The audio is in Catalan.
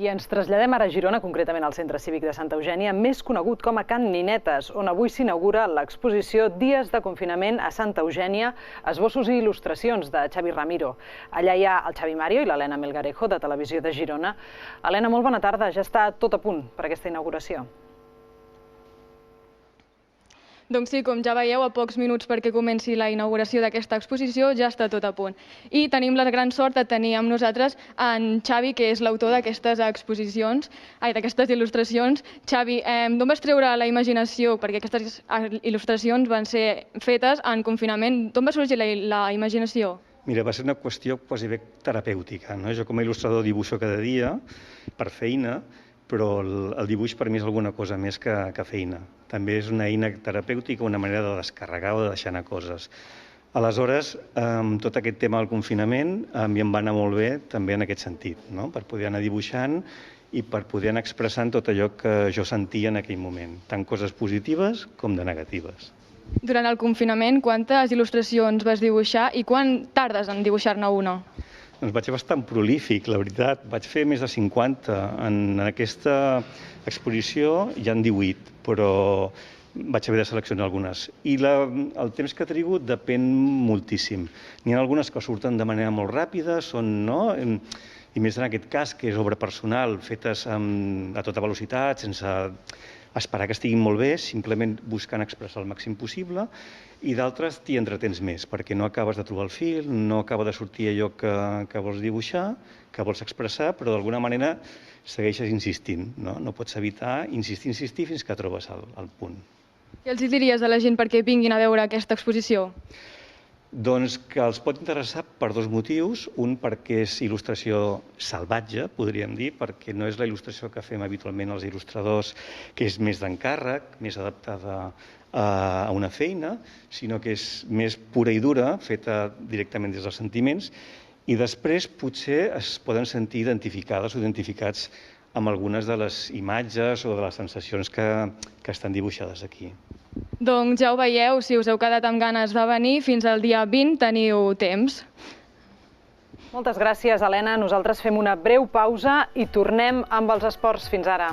I ens traslladem ara a Girona, concretament al Centre Cívic de Santa Eugènia, més conegut com a Can Ninetes, on avui s'inaugura l'exposició Dies de confinament a Santa Eugènia, esbossos i il·lustracions de Xavi Ramiro. Allà hi ha el Xavi Mario i l'Helena Melgarejo, de Televisió de Girona. Helena, molt bona tarda. Ja està tot a punt per aquesta inauguració. Doncs sí, com ja veieu, a pocs minuts perquè comenci la inauguració d'aquesta exposició ja està tot a punt. I tenim la gran sort de tenir amb nosaltres en Xavi, que és l'autor d'aquestes d'aquestes il·lustracions. Xavi, d'on vas treure la imaginació? Perquè aquestes il·lustracions van ser fetes en confinament. D'on va sorgir la imaginació? Mira, va ser una qüestió quasi bé terapèutica. Jo com a il·lustrador dibuixo cada dia per feina, però el dibuix per mi és alguna cosa més que feina. També és una eina terapèutica, una manera de descarregar o de deixar anar coses. Aleshores, tot aquest tema del confinament a mi em va anar molt bé també en aquest sentit, per poder anar dibuixant i per poder anar expressant tot allò que jo sentia en aquell moment, tant coses positives com de negatives. Durant el confinament, quantes il·lustracions vas dibuixar i quan tardes en dibuixar-ne una? Doncs vaig ser bastant prolífic, la veritat. Vaig fer més de 50. En aquesta exposició hi ha 18, però vaig haver de seleccionar algunes. I el temps que trigo depèn moltíssim. N'hi ha algunes que surten de manera molt ràpida, i més en aquest cas, que és obra personal, fetes a tota velocitat, sense esperar que estiguin molt bé, simplement buscant expressar el màxim possible, i d'altres t'hi entretens més, perquè no acabes de trobar el fil, no acaba de sortir allò que vols dibuixar, que vols expressar, però d'alguna manera segueixes insistint. No pots evitar insistir fins que trobes el punt. Què els diries a la gent perquè vinguin a veure aquesta exposició? Doncs que els pot interessar per dos motius. Un, perquè és il·lustració salvatge, podríem dir, perquè no és la il·lustració que fem habitualment els il·lustradors, que és més d'encàrrec, més adaptada a una feina, sinó que és més pura i dura, feta directament des dels sentiments, i després potser es poden sentir identificades o identificats amb algunes de les imatges o de les sensacions que estan dibuixades aquí. Doncs ja ho veieu, si us heu quedat amb ganes de venir, fins al dia 20 teniu temps. Moltes gràcies, Helena. Nosaltres fem una breu pausa i tornem amb els esports. Fins ara.